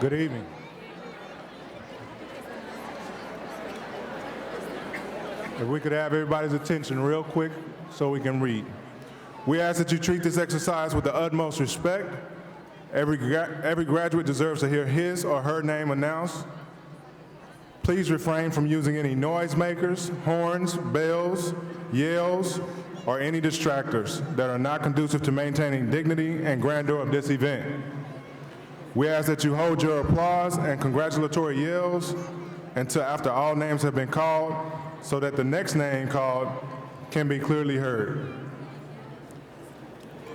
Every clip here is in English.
Good evening. If we could have everybody's attention real quick so we can read. We ask that you treat this exercise with the utmost respect. Every graduate deserves to hear his or her name announced. Please refrain from using any noisemakers, horns, bells, yells, or any distractors that are not conducive to maintaining dignity and grandeur of this event. We ask that you hold your applause and congratulatory yells until after all names have been called so that the next name called can be clearly heard.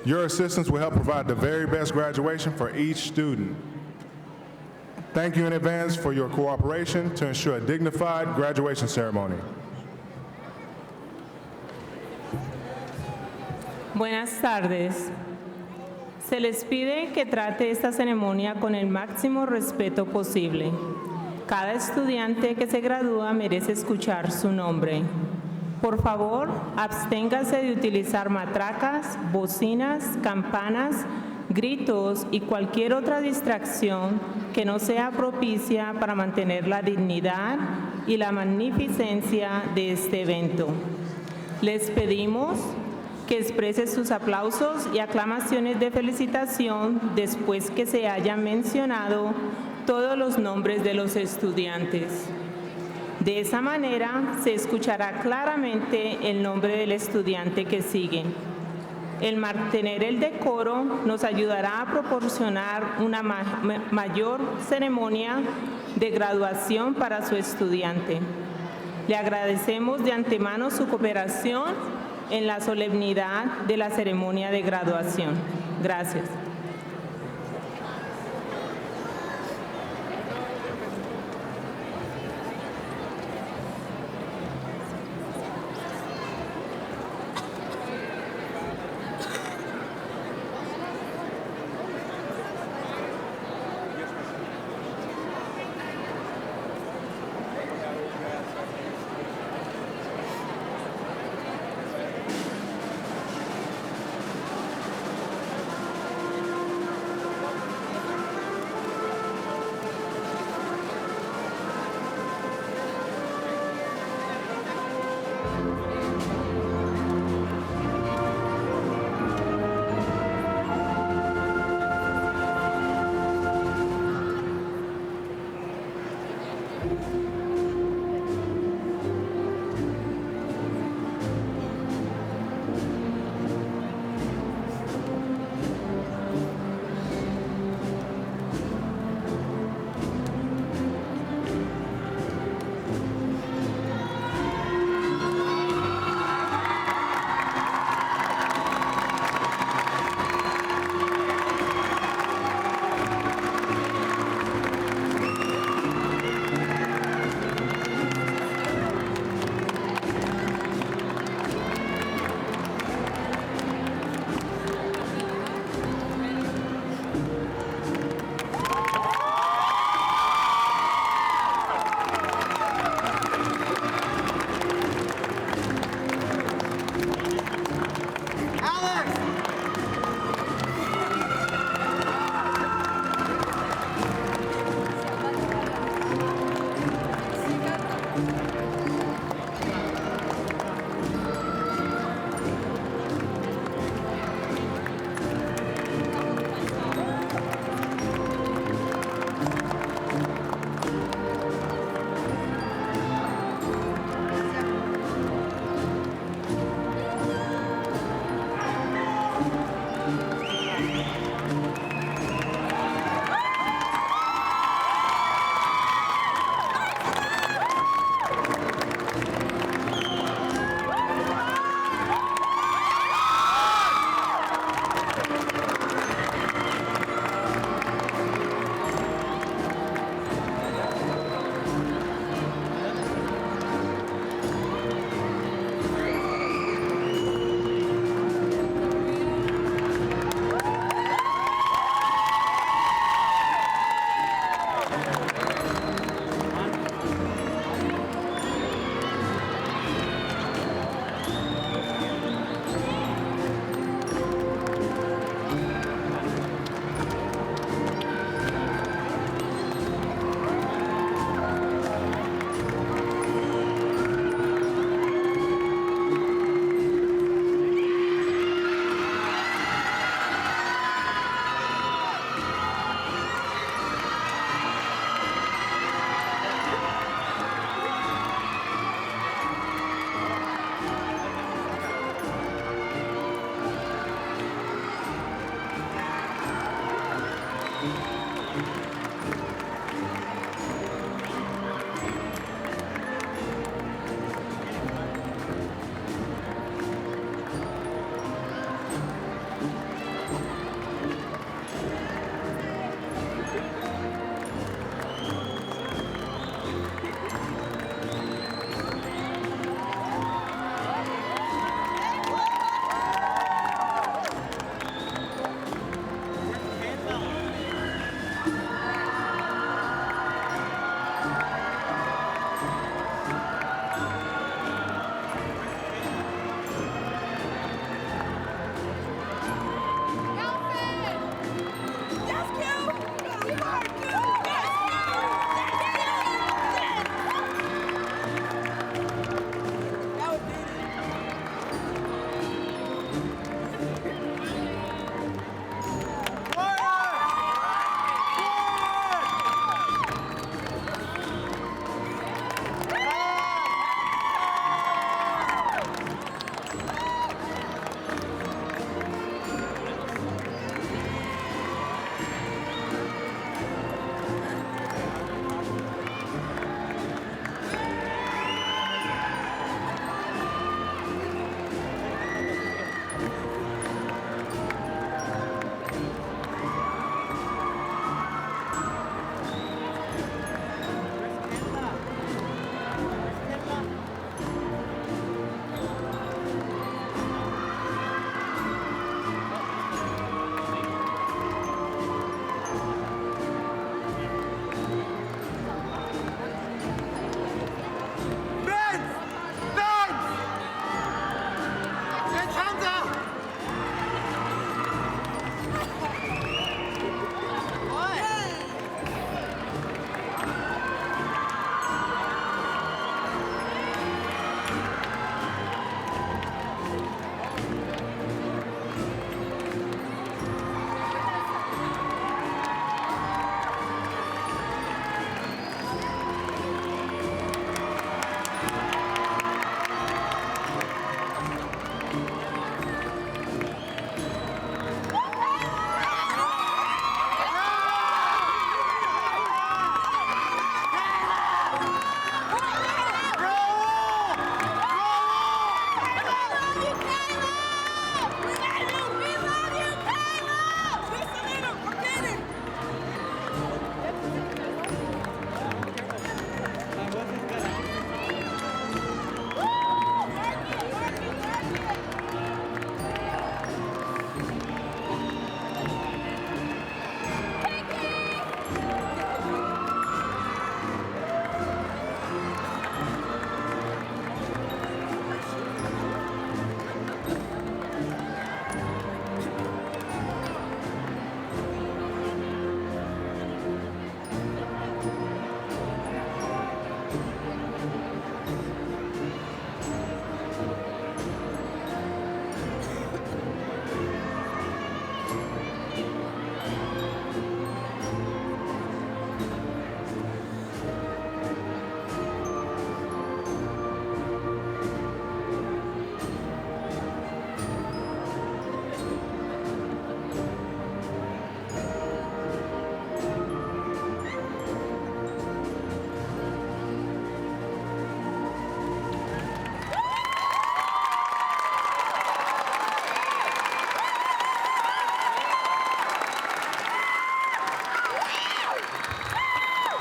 Your assistance will help provide the very best graduation for each student. Thank you in advance for your cooperation to ensure a dignified graduation ceremony. Buenas tardes. Se les pide que trate esta ceremonia con el máximo respeto posible. Cada estudiante que se gradúa merece escuchar su nombre. Por favor, absténgase de utilizar matracas, bocinas, campanas, gritos y cualquier otra distracción que no sea propicia para mantener la dignidad y la magnificencia de este evento. Les pedimos que exprese sus aplausos y aclamaciones de felicitación después que se hayan mencionado todos los nombres de los estudiantes. De esa manera se escuchará claramente el nombre del estudiante que sigue. El mantener el decoro nos ayudará a proporcionar una mayor ceremonia de graduación para su estudiante. Le agradecemos de antemano su cooperación en la solemnidad de la ceremonia de graduación. Gracias.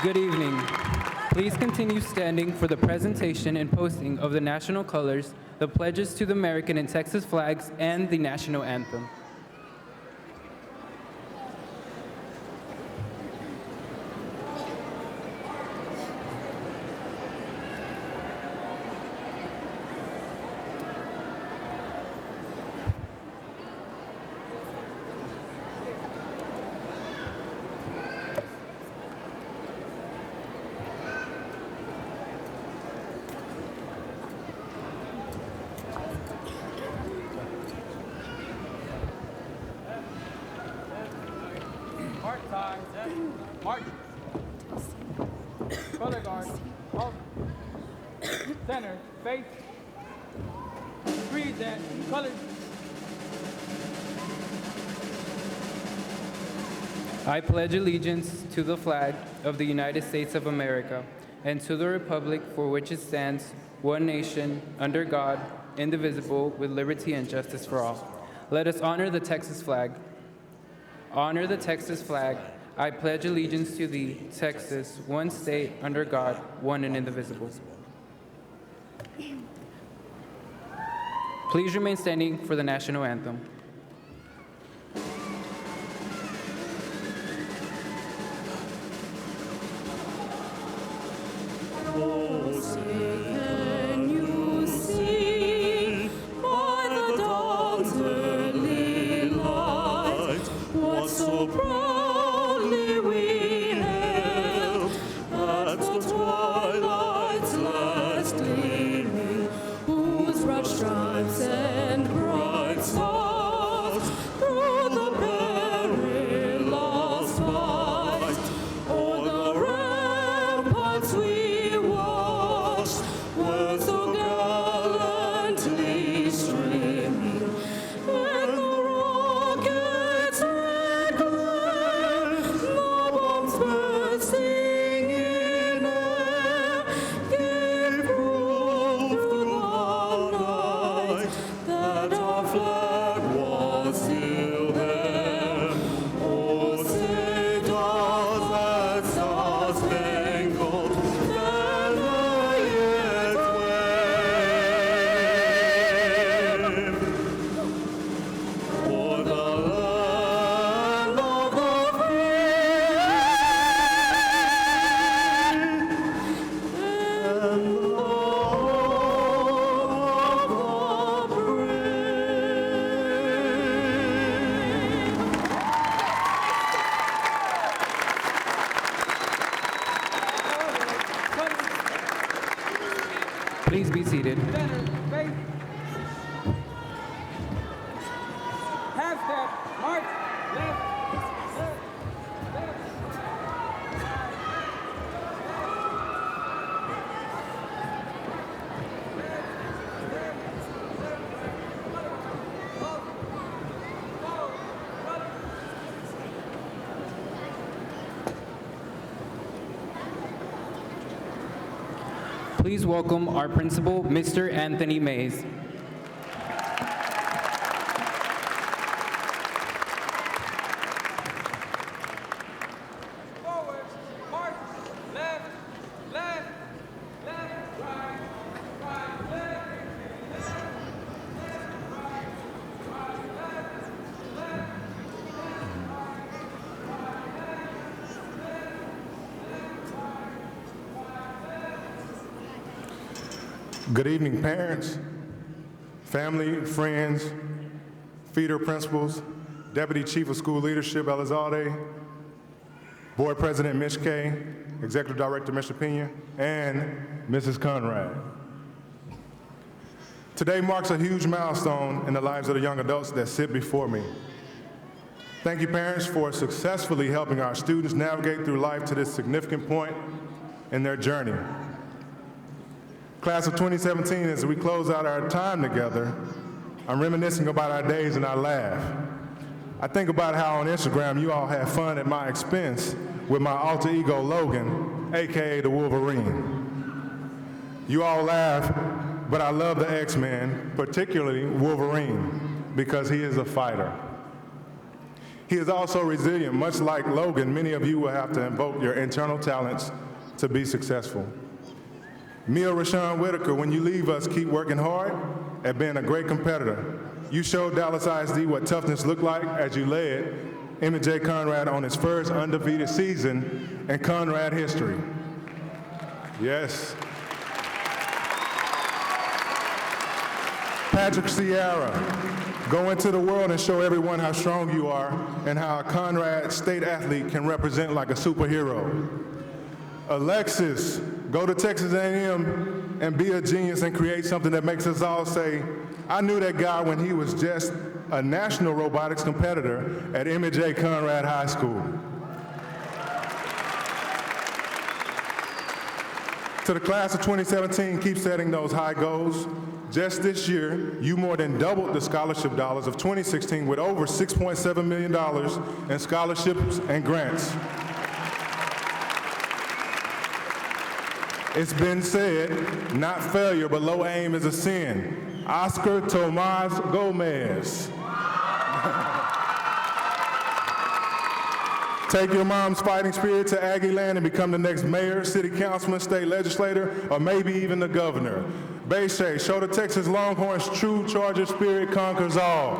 Good evening. Please continue standing for the presentation and posting of the national colors, the pledges to the American and Texas flags, and the national anthem. March. Color guard. Halt. Center. Face. Freeze at colors. I pledge allegiance to the flag of the United States of America and to the republic for which it stands, one nation, under God, indivisible, with liberty and justice for all. Let us honor the Texas flag. Honor the Texas flag. I pledge allegiance to thee, Texas, one state, under God, one and indivisible. Please remain standing for the national anthem. Can you see by the dawn's early light what so proudly we hailed at the twilight's last gleaming, whose bright stripes and bright stars through the perilous fight o'er the ramparts we watched were so gallantly streaming, and the rockets' red glare, the bombs bursting in air, gave proof through the night that our flag was still there. Oh, say does that star-spangled banner yet wave? For the land of the free and the home of the Please be seated. Center, face. Half step, march, left, left, left. Please welcome our principal, Mr. Anthony Mays. Forward, march, left, left, left, right, right, left, Good evening, parents, family, friends, feeder principals, Deputy Chief of School Leadership, Elizalde, Board President, Ms. Kay, Executive Director, Mr. Pena, and Mrs. Conrad. Today marks a huge milestone in the lives of the young adults that sit before me. Thank you, parents, for successfully helping our students navigate through life to this significant point in their journey. Class of 2017, as we close out our time together, I'm reminiscing about our days and I laugh. I think about how on Instagram you all had fun at my expense with my alter ego Logan, AKA the Wolverine. You all laugh, but I love the X-Men, particularly Wolverine, because he is a fighter. He is also resilient. Much like Logan, many of you will have to invoke your internal talents to be successful. Mia Rashawn Whitaker, when you leave us, keep working hard at being a great competitor. You showed Dallas ISD what toughness looked like as you led Emmett J. Conrad on his first undefeated season in Conrad history. Yes. Patrick Sierra, go into the world and show everyone how strong you are and how a Conrad state athlete can represent like a superhero. Alexis, go to Texas A&M and be a genius and create something that makes us all say, I knew that guy when he was just a national robotics competitor at Emmett J. Conrad High School. To the class of 2017, keep setting those high goals. Just this year, you more than doubled the scholarship dollars of 2016 with over $6.7 million in scholarships and grants. It's been said, not failure, but low aim is a sin. Oscar Tomas Gomez. Take your mom's fighting spirit to Aggie Land and become the next mayor, city councilman, state legislator, or maybe even the governor. Bayshay, show the Texas Longhorns true Charger spirit conquers all.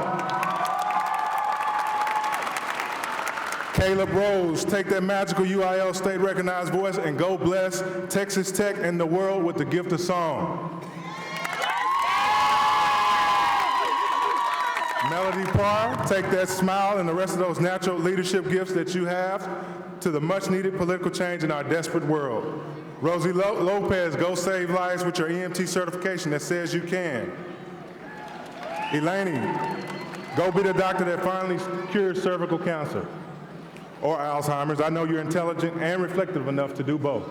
Caleb Rose, take that magical UIL state recognized voice and go bless Texas Tech and the world with the gift of song. Melody Parr, take that smile and the rest of those natural leadership gifts that you have to the much needed political change in our desperate world. Rosie Lopez, go save lives with your EMT certification that says you can. Eleni, go be the doctor that finally cures cervical cancer or Alzheimer's. I know you're intelligent and reflective enough to do both.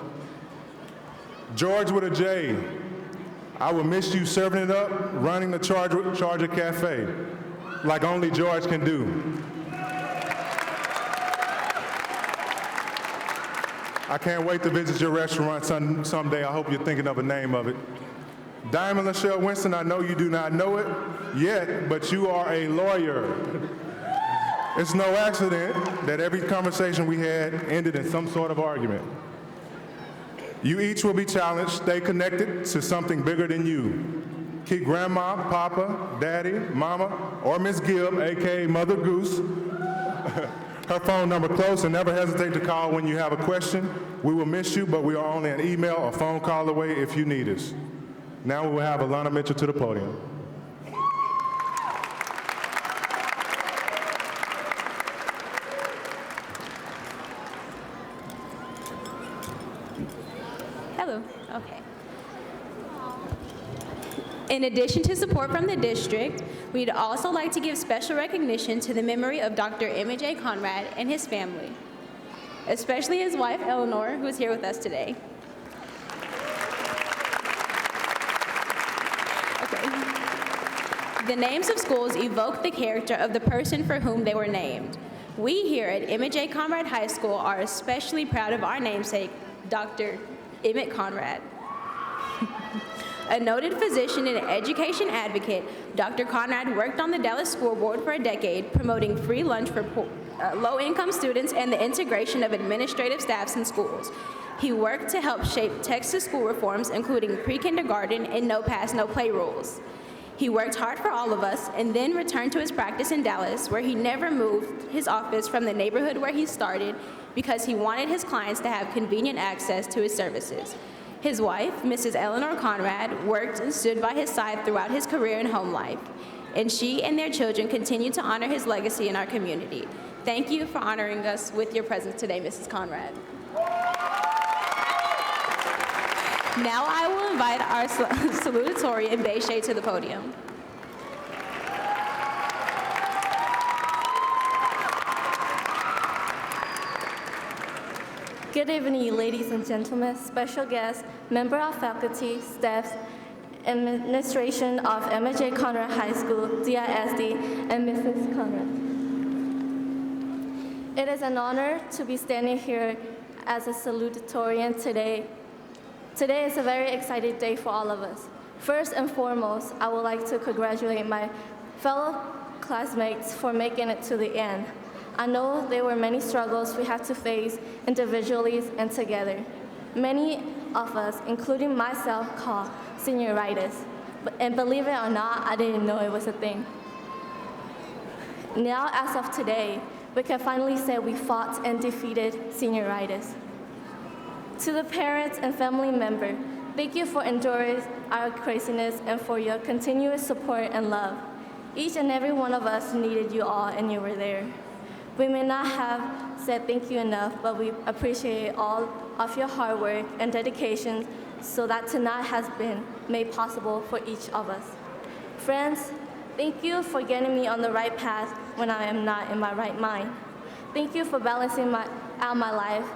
George with a J, I will miss you serving it up, running the Charger Cafe, like only George can do. I can't wait to visit your restaurant someday. I hope you're thinking of a name of it. Diamond Lachelle Winston, I know you do not know it yet, but you are a lawyer. It's no accident that every conversation we had ended in some sort of argument. You each will be challenged. Stay connected to something bigger than you. Keep Grandma, Papa, Daddy, Mama, or Miss Gibb, aka Mother Goose, her phone number close, and never hesitate to call when you have a question. We will miss you, but we are only an email or phone call away if you need us. Now we will have Alana Mitchell to the podium. Hello. Okay. In addition to support from the district, we'd also like to give special recognition to the memory of Dr. Emmett J. Conrad and his family, especially his wife, Eleanor, who is here with us today. Okay. The names of schools evoke the character of the person for whom they were named. We here at Emmett J. Conrad High School are especially proud of our namesake, Dr. Emmett Conrad. A noted physician and education advocate, Dr. Conrad worked on the Dallas School Board for a decade, promoting free lunch for low-income students and the integration of administrative staffs in schools. He worked to help shape Texas school reforms, including pre-kindergarten and no-pass, no-play rules. He worked hard for all of us and then returned to his practice in Dallas, where he never moved his office from the neighborhood where he started because he wanted his clients to have convenient access to his services. His wife, Mrs. Eleanor Conrad, worked and stood by his side throughout his career and home life, and she and their children continue to honor his legacy in our community. Thank you for honoring us with your presence today, Mrs. Conrad. Now I will invite our salutatorian, Bayshay, to the podium. Good evening, ladies and gentlemen, special guests, member of faculty, staff, administration of Emmett J. Conrad High School, DISD, and Mrs. Conrad. It is an honor to be standing here as a salutatorian today. Today is a very exciting day for all of us. First and foremost, I would like to congratulate my fellow classmates for making it to the end. I know there were many struggles we had to face individually and together. Many of us, including myself, call senioritis. And believe it or not, I didn't know it was a thing. Now, as of today, we can finally say we fought and defeated senioritis. To the parents and family members, thank you for enduring our craziness and for your continuous support and love. Each and every one of us needed you all, and you were there. We may not have said thank you enough, but we appreciate all of your hard work and dedication so that tonight has been made possible for each of us. Friends, thank you for getting me on the right path when I am not in my right mind. Thank you for balancing out my life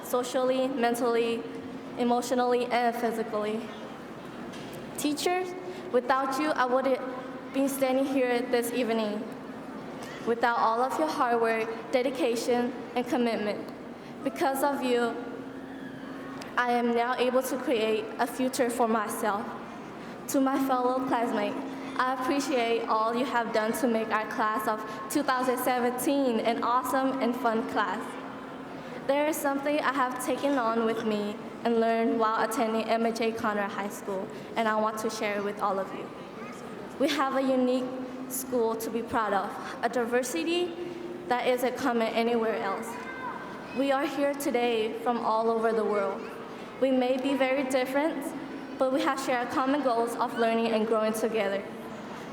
socially, mentally, emotionally, and physically. Teachers, Without you, I wouldn't be standing here this evening. Without all of your hard work, dedication, and commitment. Because of you, I am now able to create a future for myself. To my fellow classmates, I appreciate all you have done to make our class of 2017 an awesome and fun class. There is something I have taken on with me and learned while attending Emmett Conrad High School, and I want to share it with all of you. We have a unique school to be proud of, a diversity that isn't common anywhere else. We are here today from all over the world. We may be very different, but we have shared common goals of learning and growing together.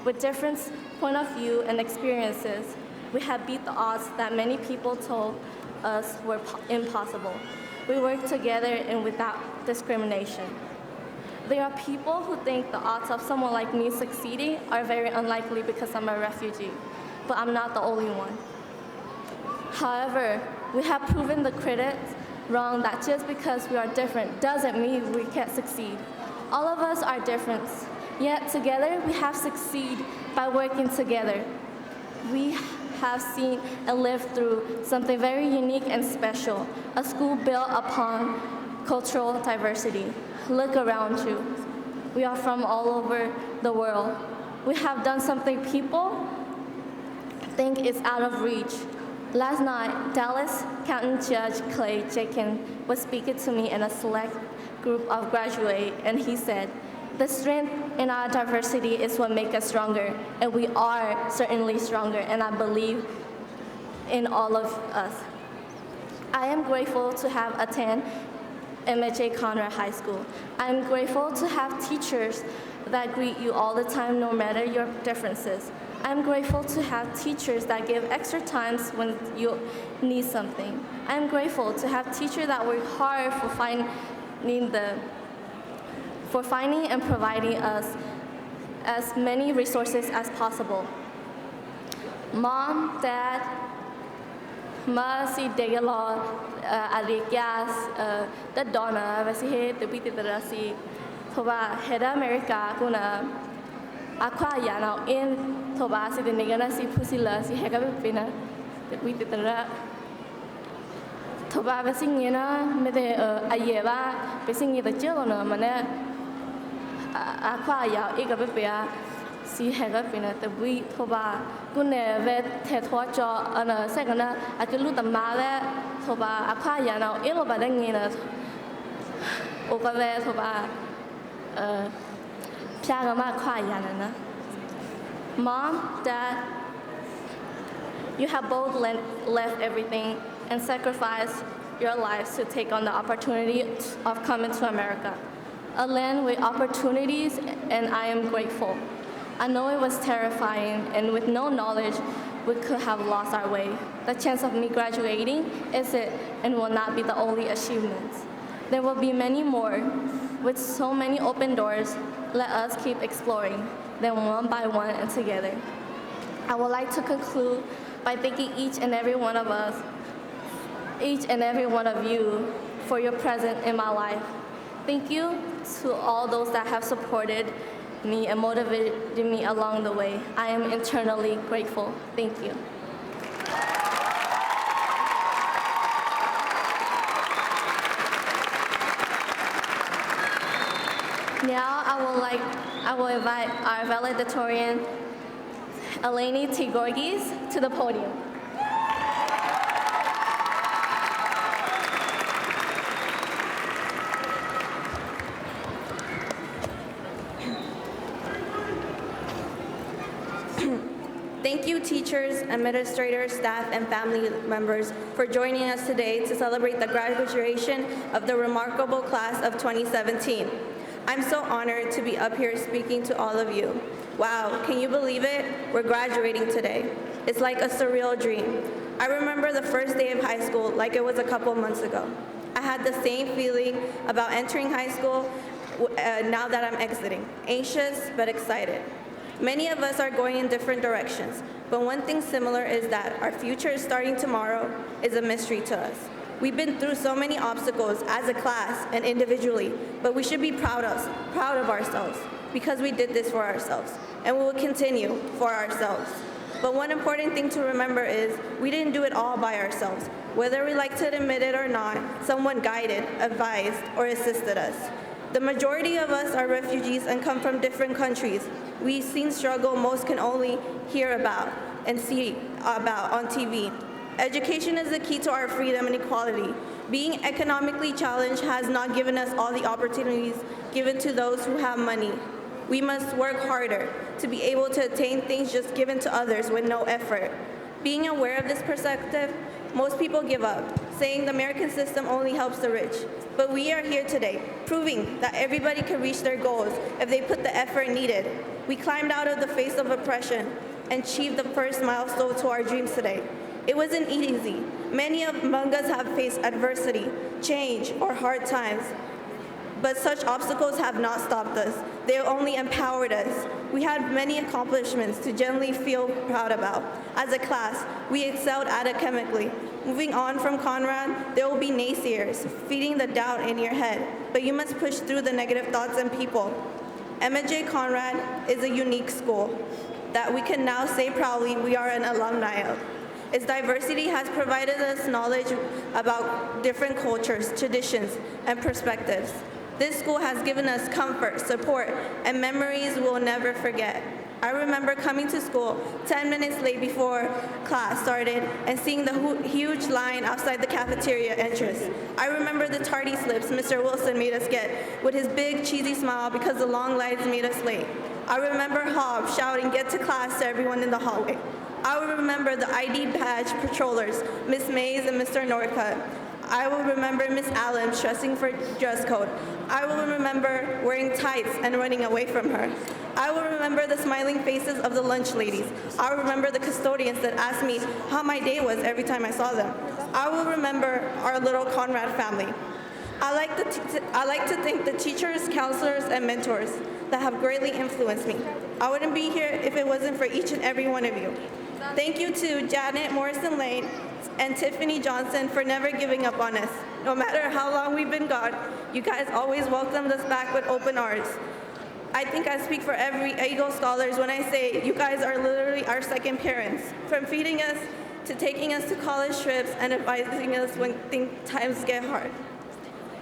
With different point of view and experiences, we have beat the odds that many people told us were impossible. We work together and without discrimination. There are people who think the odds of someone like me succeeding are very unlikely because I'm a refugee, but I'm not the only one. However, we have proven the critics wrong that just because we are different doesn't mean we can't succeed. All of us are different, yet together we have succeeded by working together. We have seen and lived through something very unique and special, a school built upon cultural diversity. Look around you. We are from all over the world. We have done something people think is out of reach. Last night, Dallas County Judge Clay Jenkins was speaking to me in a select group of graduates, and he said, "The strength in our diversity is what makes us stronger, and we are certainly stronger, and I believe in all of us." I am grateful to have attended Emmett Conrad High School. I am grateful to have teachers that greet you all the time, no matter your differences. I'm grateful to have teachers that give extra times when you need something. I'm grateful to have teachers that work hard for finding and providing us as many resources as possible. Mom, Dad, si degelo arikas the donna vasihe the bitidrasi thoba heda America kuna akwa yana in thoba si the negana si pusila si hega pina the bitidra thoba vasingena me the ayeva vasingi the chilona mane akwa ya egabepia si hega pina the we thoba kune ve the thocho ana second akilu the male thoba akwa yana elo badangina okave thoba pyagama akwa yana. Mom, Dad, you have both left everything and sacrificed your lives to take on the opportunity of coming to America, a land with opportunities, and I am grateful. I know it was terrifying, and with no knowledge, we could have lost our way. The chance of me graduating is it and will not be the only achievement. There will be many more. With so many open doors, let us keep exploring, then one by one and together. I would like to conclude by thanking each and every one of you for your presence in my life. Thank you to all those that have supported me and motivated me along the way. I am eternally grateful. Thank you. Now I will invite our valedictorian, Eleni T. Gorgis, to the podium. Thank you, teachers, administrators, staff, and family members for joining us today to celebrate the graduation of the remarkable class of 2017. I'm so honored to be up here speaking to all of you. Wow, can you believe it? We're graduating today. It's like a surreal dream. I remember the first day of high school like it was a couple months ago. I had the same feeling about entering high school now that I'm exiting, anxious but excited. Many of us are going in different directions, but one thing similar is that our future is starting tomorrow is a mystery to us. We've been through so many obstacles as a class and individually, but we should be proud of ourselves. because we did this for ourselves, and we will continue for ourselves. But one important thing to remember is we didn't do it all by ourselves. Whether we like to admit it or not, someone guided, advised, or assisted us. The majority of us are refugees and come from different countries. We've seen struggle most can only hear about and see about on TV. Education is the key to our freedom and equality. Being economically challenged has not given us all the opportunities given to those who have money. We must work harder to be able to attain things just given to others with no effort. Being aware of this perspective, most people give up, saying the American system only helps the rich. But we are here today, proving that everybody can reach their goals if they put the effort needed. We climbed out of the face of oppression and achieved the first milestone to our dreams today. It wasn't easy. Many among us have faced adversity, change, or hard times. But such obstacles have not stopped us. They have only empowered us. We had many accomplishments to genuinely feel proud about. As a class, we excelled academically. Moving on from Conrad, there will be naysayers, feeding the doubt in your head. But you must push through the negative thoughts and people. Emmett J. Conrad is a unique school that we can now say proudly we are an alumni of. Its diversity has provided us knowledge about different cultures, traditions, and perspectives. This school has given us comfort, support, and memories we'll never forget. I remember coming to school 10 minutes late before class started and seeing the huge line outside the cafeteria entrance. I remember the tardy slips Mr. Wilson made us get with his big cheesy smile because the long lines made us late. I remember Hobbs shouting, "Get to class," to everyone in the hallway. I will remember the ID badge patrollers, Miss Mays and Mr. Norcutt. I will remember Miss Allen stressing for dress code. I will remember wearing tights and running away from her. I will remember the smiling faces of the lunch ladies. I will remember the custodians that asked me how my day was every time I saw them. I will remember our little Conrad family. I like to thank the teachers, counselors, and mentors that have greatly influenced me. I wouldn't be here if it wasn't for each and every one of you. Thank you to Janet Morrison Lane and Tiffany Johnson for never giving up on us. No matter how long we've been gone, you guys always welcomed us back with open arms. I think I speak for every Eagle Scholars when I say you guys are literally our second parents, from feeding us to taking us to college trips and advising us when times get hard.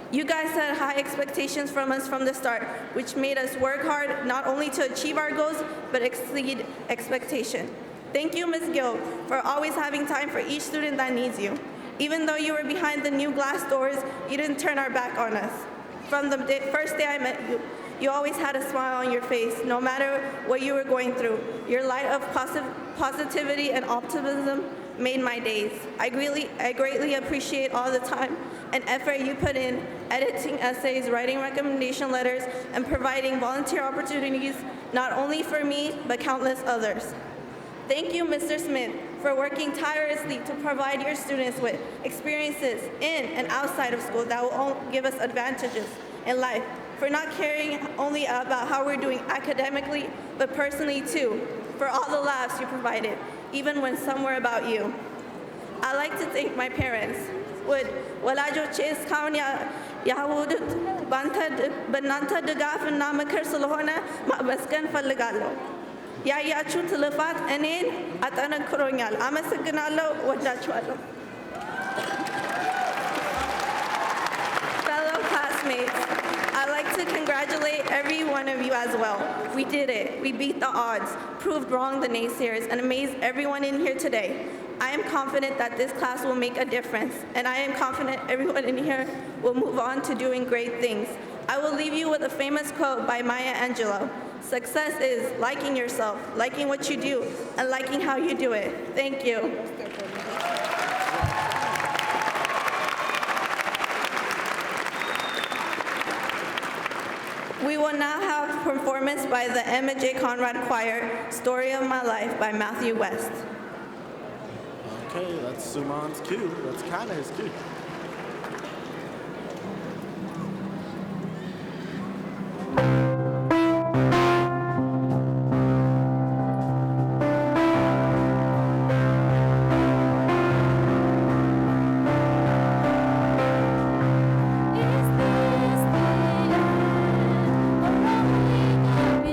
You guys set high expectations from us from the start, which made us work hard not only to achieve our goals, but exceed expectation. Thank you, Ms. Gill, for always having time for each student that needs you. Even though you were behind the new glass doors, you didn't turn our back on us. From the first day I met you, you always had a smile on your face, no matter what you were going through. Your light of positivity and optimism made my days. I greatly appreciate all the time and effort you put in editing essays, writing recommendation letters, and providing volunteer opportunities, not only for me, but countless others. Thank you, Mr. Smith, for working tirelessly to provide your students with experiences in and outside of school that will give us advantages in life, for not caring only about how we're doing academically, but personally too, for all the laughs you provided, even when some were about you. I'd like to thank my parents. Wala jo ches kaunya yahud bantad bananta degaf namakar salohona mabaskan falagalo. ያያችሁ ትልፋት እኔን አጠነክሮኛል። አመሰግናለሁ። ወዳችኋለሁ። Fellow classmates, I'd like to congratulate every one of you as well. We did it. We beat the odds, proved wrong the naysayers, and amazed everyone in here today. I am confident that this class will make a difference, and I am confident everyone in here will move on to doing great things. I will leave you with a famous quote by Maya Angelou. Success is liking yourself, liking what you do, and liking how you do it. Thank you. We will now have a performance by the Emmett J. Conrad Choir, Story of My Life by Matthew West. Okay, that's Suman's cue. That's kind of his cue. Is this the end, or only the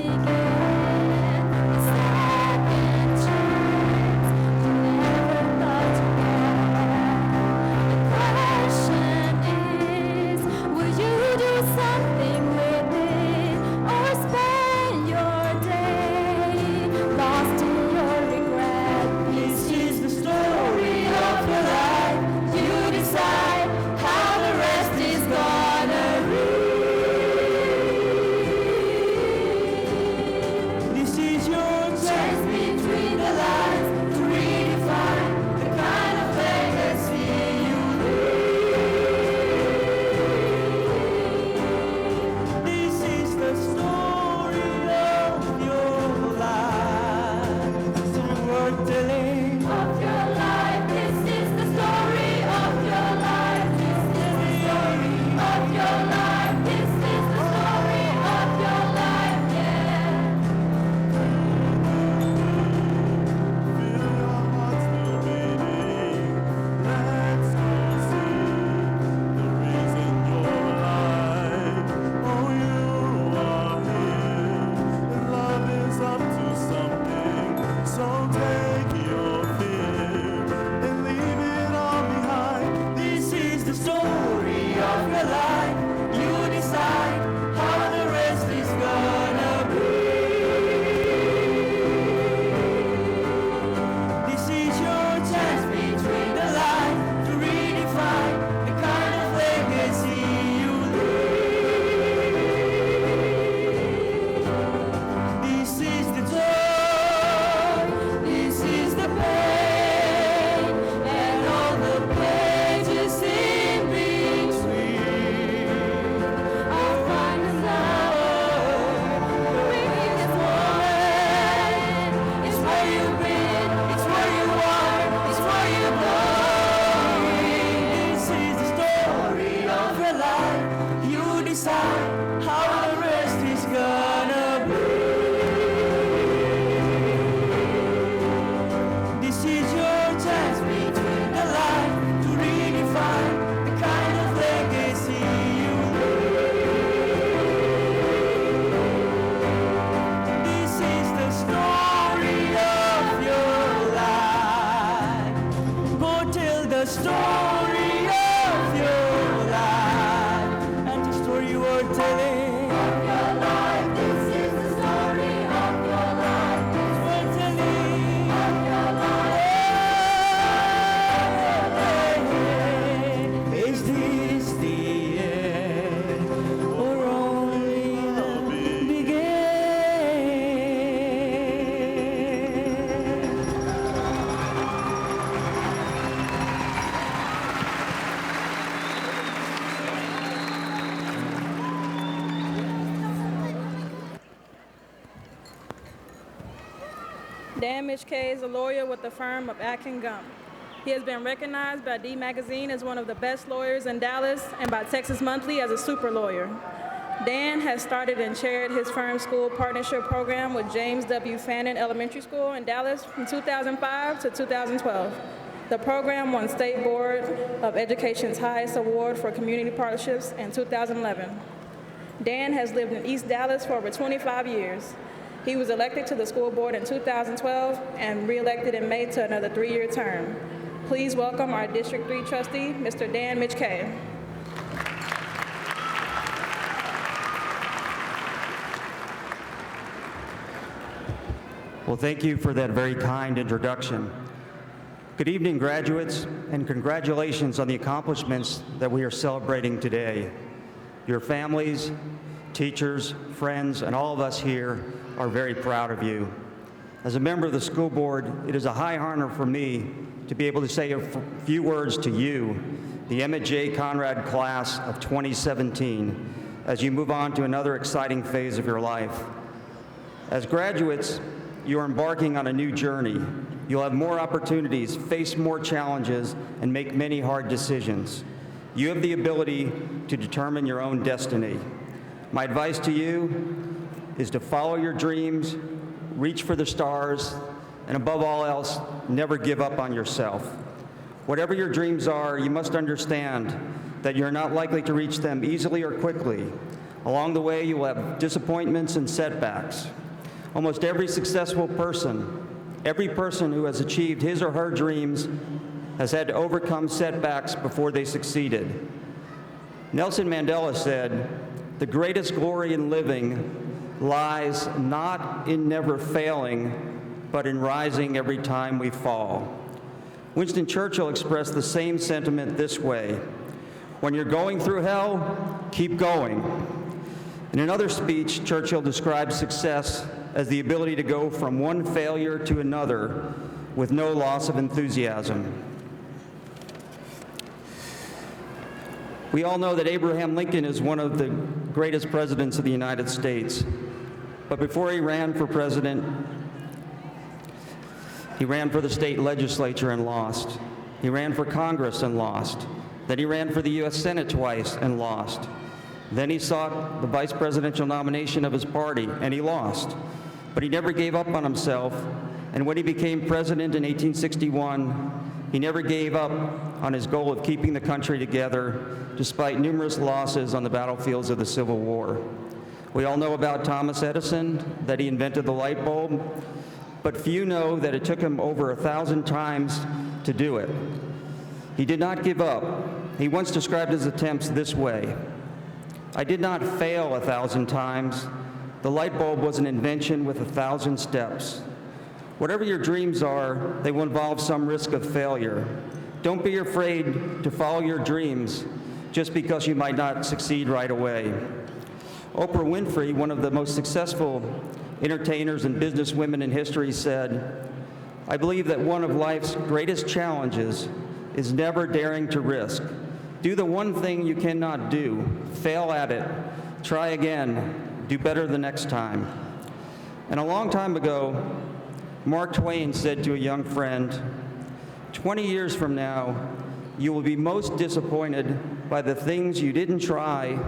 your life. You decide how the rest is gonna be. This is your chance between the lines to redefine the kind of legacy you leave. This is the joy, this is the pain, and all the pages in between. I'll find another, the weakest moment. It's where you've been, it's where you are, it's where you're going. This is the story of your life. You decide how the rest is gonna be. This is your chance between the lines to redefine the kind of legacy you leave. This is the story of your life. Go tell the story of your life and the story you are telling. Of your life, this is the story of your life. We're telling of your life. Is this the end or only the beginning? Dan Mitch Kay is a lawyer with the firm of Atkin Gump. He has been recognized by D Magazine as one of the best lawyers in Dallas and by Texas Monthly as a super lawyer. Dan has started and chaired his firm's school partnership program with James W. Fannin Elementary School in Dallas from 2005 to 2012. The program won State Board of Education's highest award for community partnerships in 2011. Dan has lived in East Dallas for over 25 years. He was elected to the school board in 2012 and re-elected in May to another 3-year term. Please welcome our District 3 trustee, Mr. Dan Mitch Kay. Well, thank you for that very kind introduction. Good evening, graduates, and congratulations on the accomplishments that we are celebrating today. Your families, teachers, friends, and all of us here are very proud of you. As a member of the school board, it is a high honor for me to be able to say a few words to you, the Emmett J. Conrad class of 2017, as you move on to another exciting phase of your life. As graduates, you are embarking on a new journey. You'll have more opportunities, face more challenges, and make many hard decisions. You have the ability to determine your own destiny. My advice to you is to follow your dreams, reach for the stars, and above all else, never give up on yourself. Whatever your dreams are, you must understand that you're not likely to reach them easily or quickly. Along the way, you will have disappointments and setbacks. Almost every successful person, every person who has achieved his or her dreams has had to overcome setbacks before they succeeded. Nelson Mandela said, "The greatest glory in living lies not in never failing, but in rising every time we fall." Winston Churchill expressed the same sentiment this way: "When you're going through hell, keep going." In another speech, Churchill described success as the ability to go from one failure to another with no loss of enthusiasm. We all know that Abraham Lincoln is one of the greatest presidents of the United States. But before he ran for president, he ran for the state legislature and lost. He ran for Congress and lost. Then he ran for the U.S. Senate twice and lost. Then he sought the vice presidential nomination of his party, and he lost. But he never gave up on himself, and when he became president in 1861, he never gave up on his goal of keeping the country together despite numerous losses on the battlefields of the Civil War. We all know about Thomas Edison, that he invented the light bulb, but few know that it took him over 1,000 times to do it. He did not give up. he once described his attempts this way: "I did not fail 1,000 times. The light bulb was an invention with 1,000 steps." Whatever your dreams are, they will involve some risk of failure. Don't be afraid to follow your dreams just because you might not succeed right away. Oprah Winfrey, one of the most successful entertainers and businesswomen in history, said, "I believe that one of life's greatest challenges is never daring to risk. Do the one thing you cannot do, fail at it, try again, do better the next time." And a long time ago, Mark Twain said to a young friend, 20 years from now, you will be most disappointed by the things you didn't try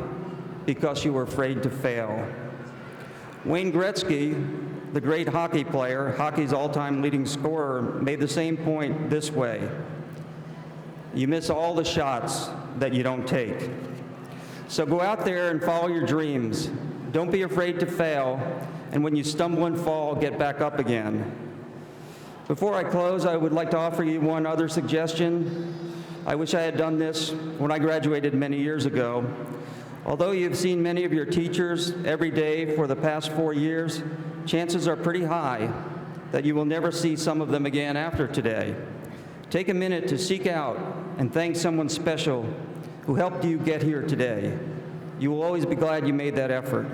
because you were afraid to fail. Wayne Gretzky, the great hockey player, hockey's all-time leading scorer, made the same point this way: you miss all the shots that you don't take. So go out there and follow your dreams. Don't be afraid to fail, and when you stumble and fall, get back up again. Before I close, I would like to offer you one other suggestion. I wish I had done this when I graduated many years ago. Although you've seen many of your teachers every day for the past 4 years, chances are pretty high that you will never see some of them again after today. Take a minute to seek out and thank someone special who helped you get here today. You will always be glad you made that effort.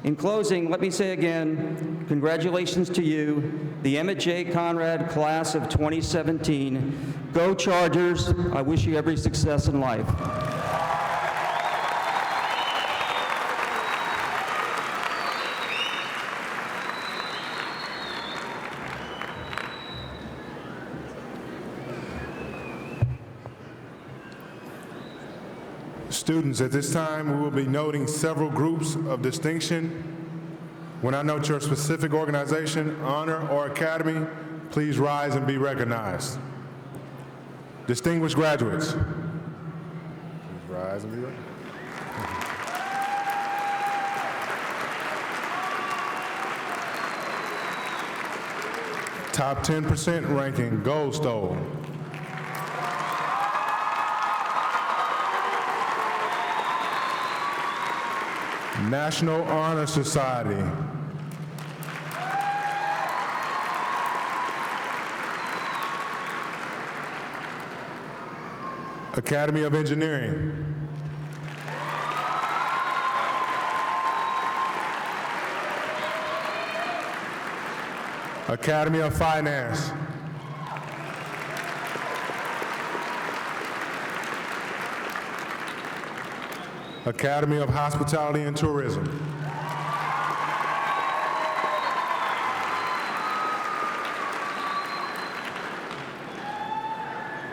In closing, let me say again, congratulations to you, the Emmett J. Conrad class of 2017. Go Chargers. I wish you every success in life. Students, at this time, we will be noting several groups of distinction. When I note your specific organization, honor, or academy, please rise and be recognized. Distinguished graduates, please rise and be recognized. Top 10% ranking, Gold Stole. National Honor Society. Academy of Engineering. Academy of Finance. Academy of Hospitality and Tourism.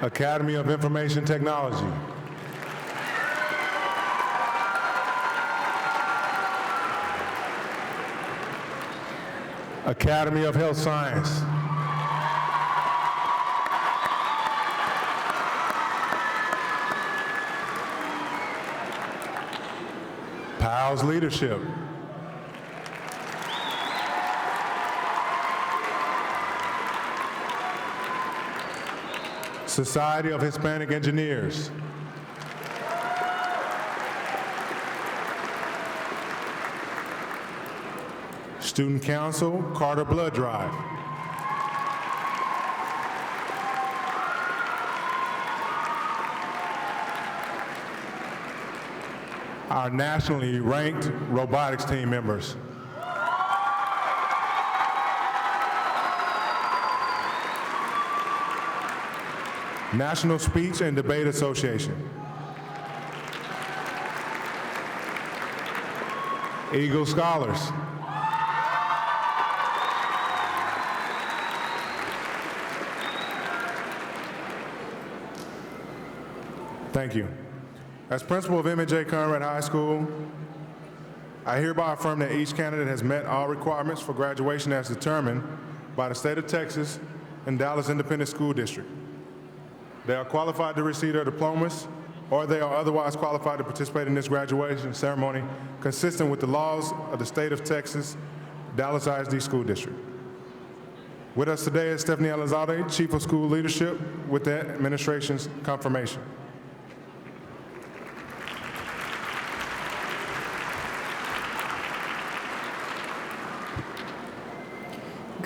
Academy of Information Technology. Academy of Health Science. PALS Leadership. Society of Hispanic Engineers. Student Council, Carter Blood Drive. Our nationally ranked robotics team members. National Speech and Debate Association. Eagle Scholars. Thank you. As principal of Emmett J. Conrad High School, I hereby affirm that each candidate has met all requirements for graduation as determined by the state of Texas and Dallas Independent School District. They are qualified to receive their diplomas, or they are otherwise qualified to participate in this graduation ceremony consistent with the laws of the state of Texas, Dallas ISD School District. With us today is Stephanie Elizalde, Chief of School Leadership, with the administration's confirmation.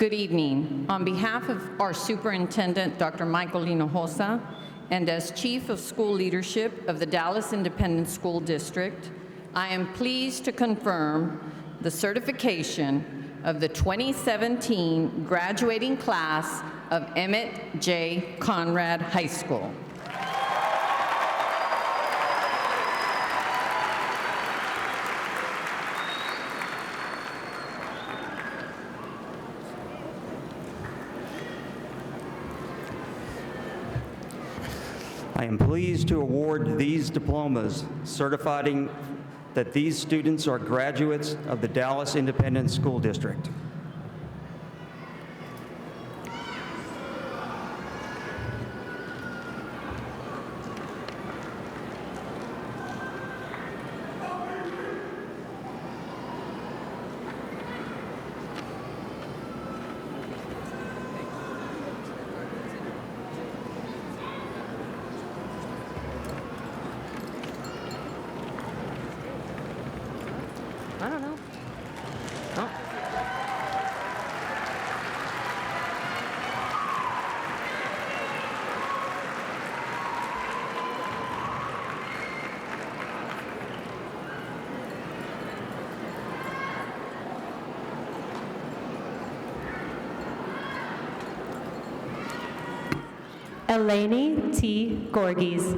Good evening. On behalf of our superintendent, Dr. Michael Hinojosa, and as Chief of School Leadership of the Dallas Independent School District, I am pleased to confirm the certification of the 2017 graduating class of Emmett J. Conrad High School. I am pleased to award these diplomas certifying that these students are graduates of the Dallas Independent School District. I don't know. Oh. Eleni T. Gorges.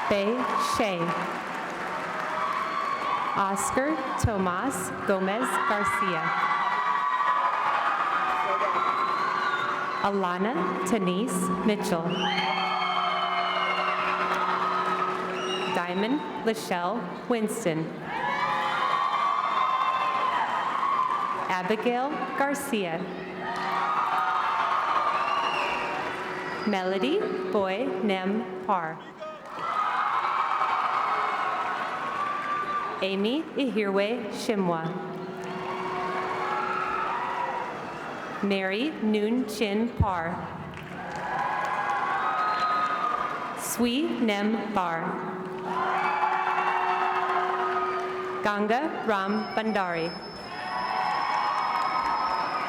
Bei Shea. Oscar Tomas Gomez Garcia. Alana Tanise Mitchell. Diamond Lachelle Winston. Abigail Garcia. Melody Boy Nem Parr. Amy Ihirwe Shimwa. Mary Noon Chin Parr. Sui Nem Bar. Ganga Ram Bandari.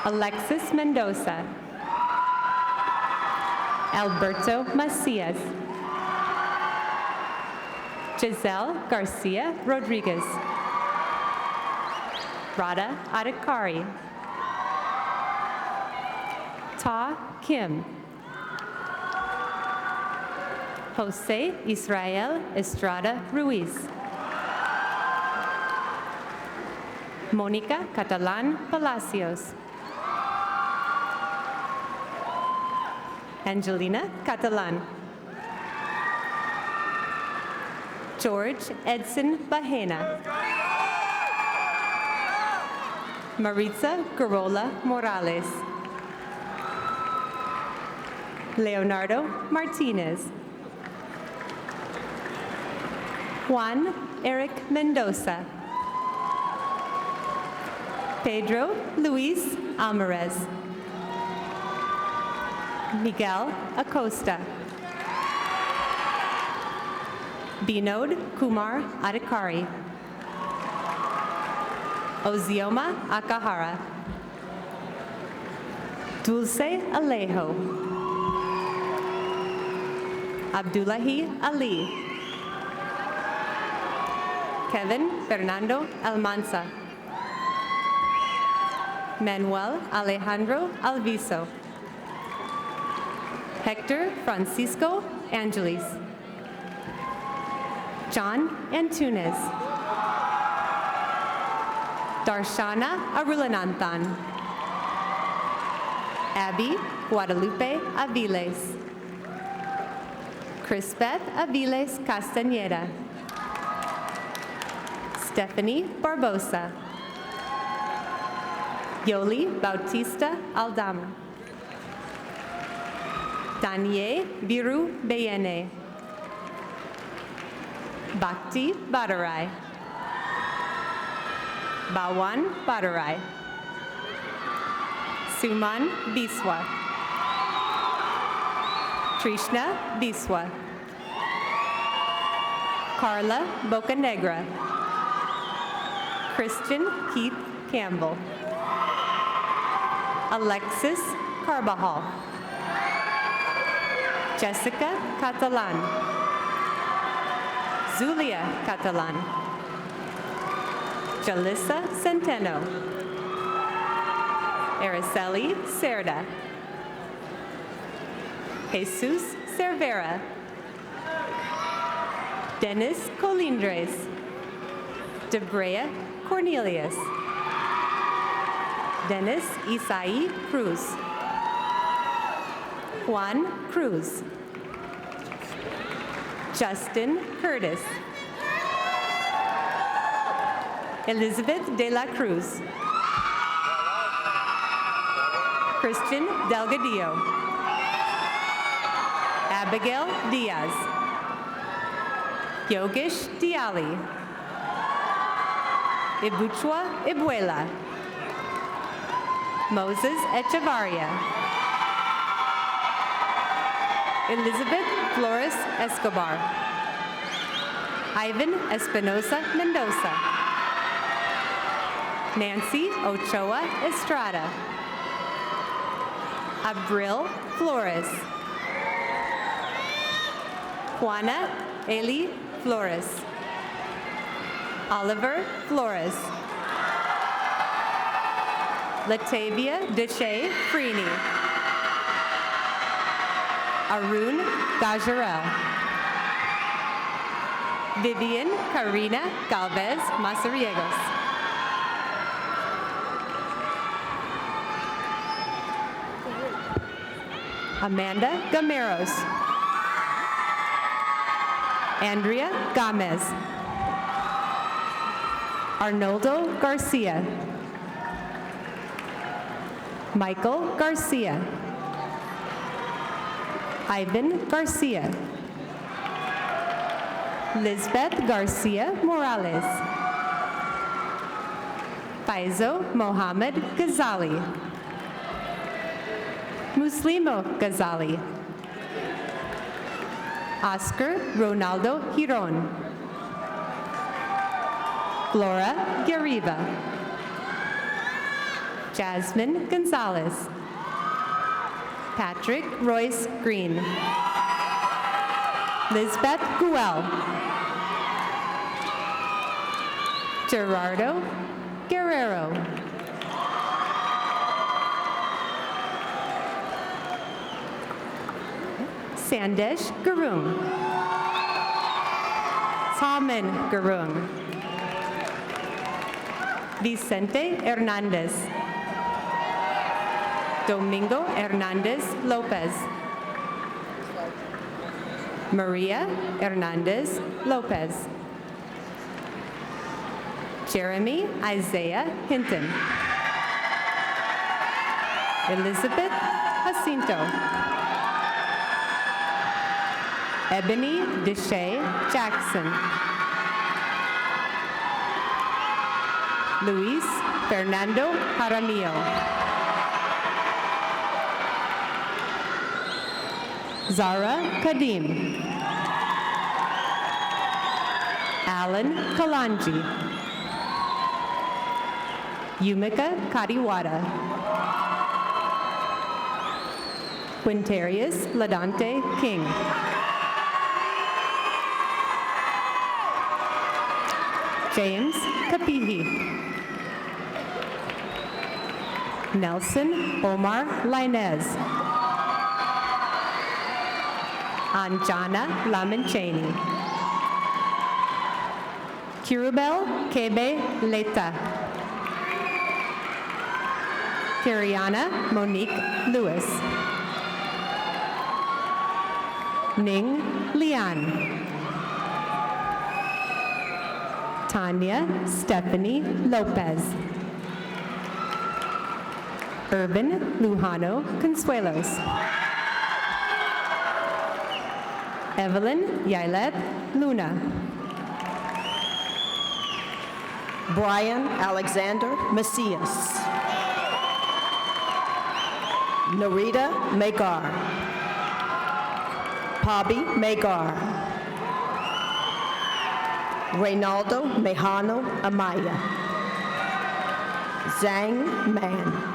Alexis Mendoza. Alberto Macias. Giselle Garcia Rodriguez. Radha Adhikari. Ta Kim. Jose Israel Estrada Ruiz. Mónica Catalán Palacios. Angelina Catalán. George Edson Bahena. Maritza Garola Morales. Leonardo Martinez. Juan Eric Mendoza. Pedro Luis Alvarez. Miguel Acosta. Binod Kumar Adhikari. Ozioma Akahara. Dulce Alejo. Abdullahi Ali. Kevin Fernando Almanza. Manuel Alejandro Alviso. Hector Francisco Angelis. John Antunes. Darshana Arulananthan. Abby Guadalupe Aviles. Crispeth Aviles Castañeda. Stephanie Barbosa. Yoli Bautista Aldama. Daniel Biru Beyene. Bhakti Badarai. Bawan Badarai. Suman Biswa. Trishna Biswa. Carla Bocanegra. Christian Keith Campbell. Alexis Carbajal. Jessica Catalan. Zulia Catalan. Jalissa Centeno. Araceli Cerda. Jesus Cervera. Dennis Colindres. Debrea Cornelius. Dennis Isai Cruz. Juan Cruz. Justin Curtis. Elizabeth de la Cruz. Christian Delgadillo. Abigail Diaz. Yogesh Diali. Ibuchwa Ibuela. Moses Echevarria. Elizabeth Flores Escobar. Ivan Espinosa Mendoza. Nancy Ochoa Estrada. Abril Flores. Juana Eli Flores. Oliver Flores. Latavia Deshay Freeney. Arun Gajarel. Vivian Karina Galvez Mazariegos. Amanda Gameros. Andrea Gomez. Arnoldo Garcia. Michael Garcia. Ivan Garcia. Lisbeth Garcia Morales. Faizo Mohammed Ghazali. Muslimo Ghazali. Oscar Ronaldo Giron. Flora Gariba. Jasmine Gonzalez. Patrick Royce Green. Lisbeth Guel. Gerardo Guerrero. Sandesh Gurung. Taman Gurung. Vicente Hernandez. Domingo Hernandez Lopez. Maria Hernandez Lopez. Jeremy Isaiah Hinton. Elizabeth Jacinto. Ebony Deshay Jackson. Luis Fernando Jaramillo. Zara Kadim. Alan Kalanji. Yumika Kadiwada. Quintarius Ladante King. James Kapihi. Nelson Omar Lainez. Anjana Lamenchani. Kirubel Kebe Leta. Kiriana Monique Lewis. Ning Lian. Tanya Stephanie Lopez. Urban Lujano Consuelos. Evelyn Yailet Luna. Brian Alexander Macias. Narita Magar. Pabi Magar. Reynaldo Mejano Amaya. Zhang Man.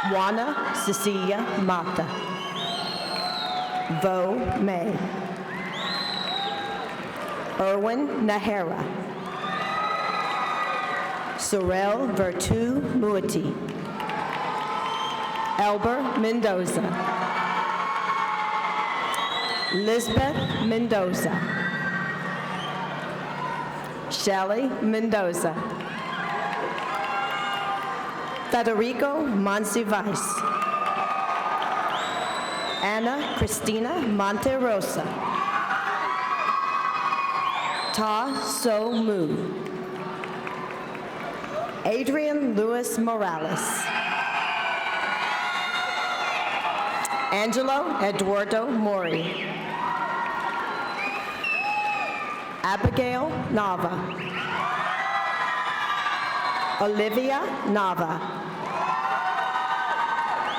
Juana Cecilia Mata. Vo May. Erwin Nahara. Sorel Vertu Muati. Elber Mendoza. Lisbeth Mendoza. Shelley Mendoza. Federico Monsivais. Anna Cristina Monterosa. Ta So Mu. Adrian Luis Morales. Angelo Eduardo Mori. Abigail Nava. Olivia Nava.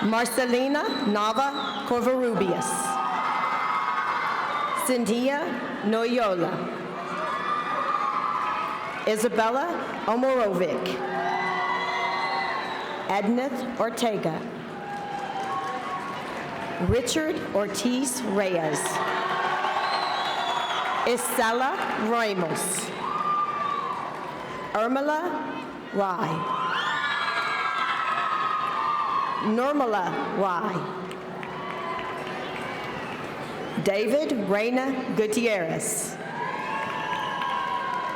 Marcelina Nava Covarrubias. Cynthia Noyola. Isabella Omorovic. Ednith Ortega. Richard Ortiz Reyes. Isela Ramos. Irmela Rai. Normala Rai. David Reyna Gutierrez.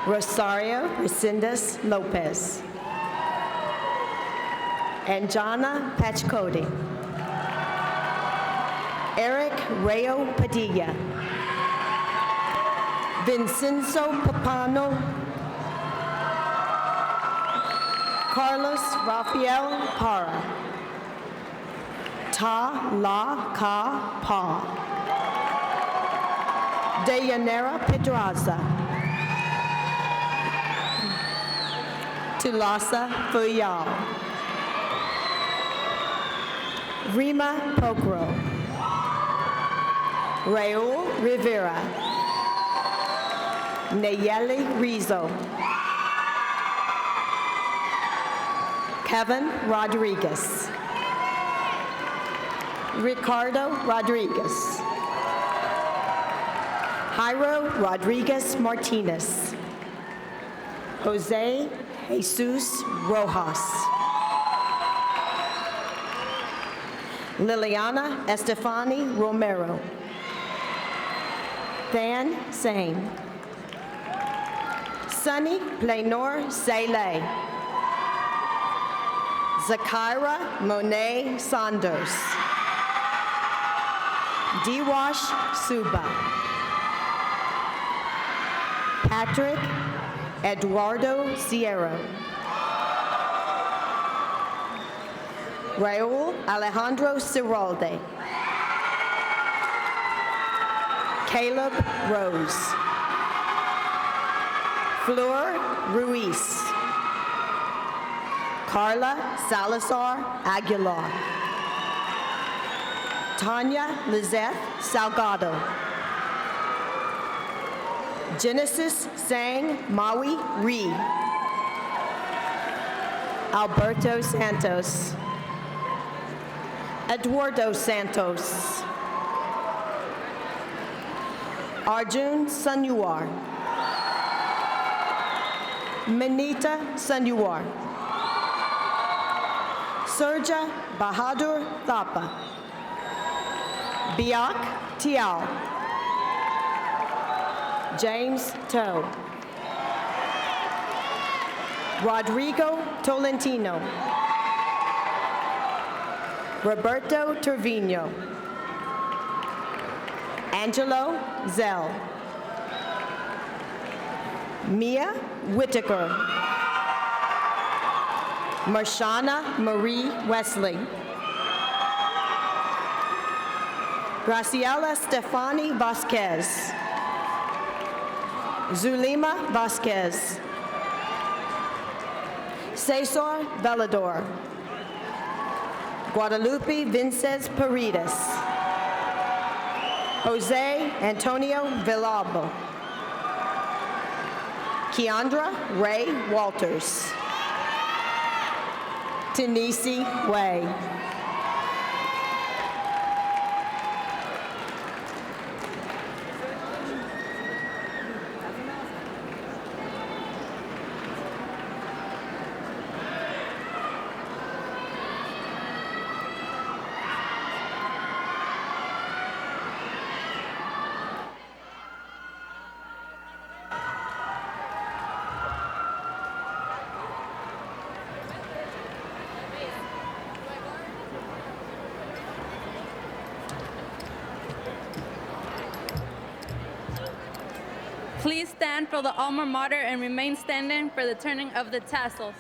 Rosario Resendez Lopez. Anjana Pachcody. Eric Rayo Padilla. Vincenzo Papano. Carlos Rafael Para. Ta La Ka Pa. Deyanira Pedraza. Tulasa Fuyal. Rima Pokro. Raul Rivera. Nayeli Rizzo. Kevin Rodriguez. Ricardo Rodriguez. Jairo Rodriguez Martinez. Jose Jesus Rojas. Liliana Estefani Romero. Than Sane. Sunny Planor Sele. Zakira Monet Saunders. Diwash Suba. Patrick Eduardo Sierra. Raul Alejandro Ciralde. Caleb Rose. Flor Ruiz. Carla Salazar Aguilar. Tanya Lizeth Salgado. Genesis Sang Maui Ree. Alberto Santos. Eduardo Santos. Arjun Sanyuar. Manita Sanyuar. Surja Bahadur Thapa. Biak Tial. James Toe. Rodrigo Tolentino. Roberto Trevino. Angelo Zell. Mia Whitaker. Marshana Marie Wesley. Graciela Stefani Vasquez. Zulima Vasquez. Cesar Velador. Guadalupe Vinces Paredes. Jose Antonio Villalbo. Keandra Ray Walters. Tanisi Way. Please stand for the alma mater and remain standing for the turning of the tassels.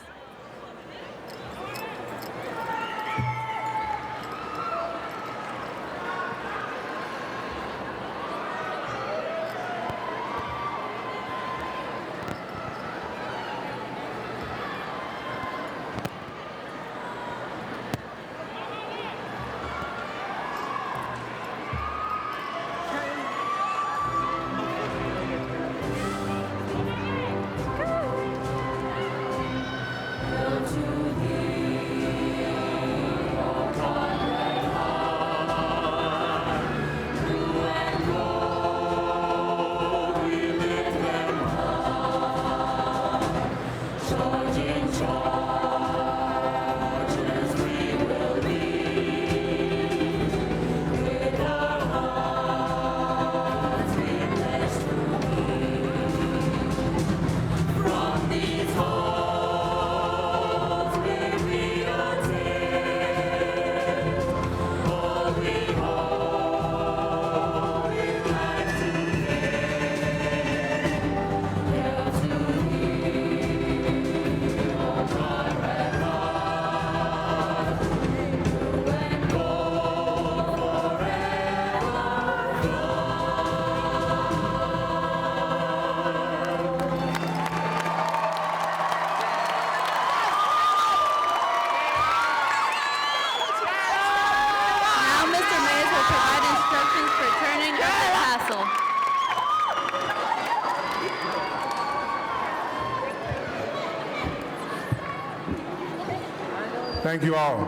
Thank you all.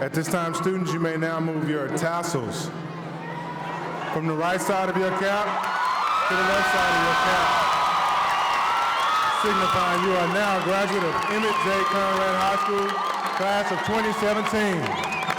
At this time, students, you may now move your tassels from the right side of your cap to the left side of your cap, signifying you are now a graduate of Emmett J. Conrad High School, class of 2017.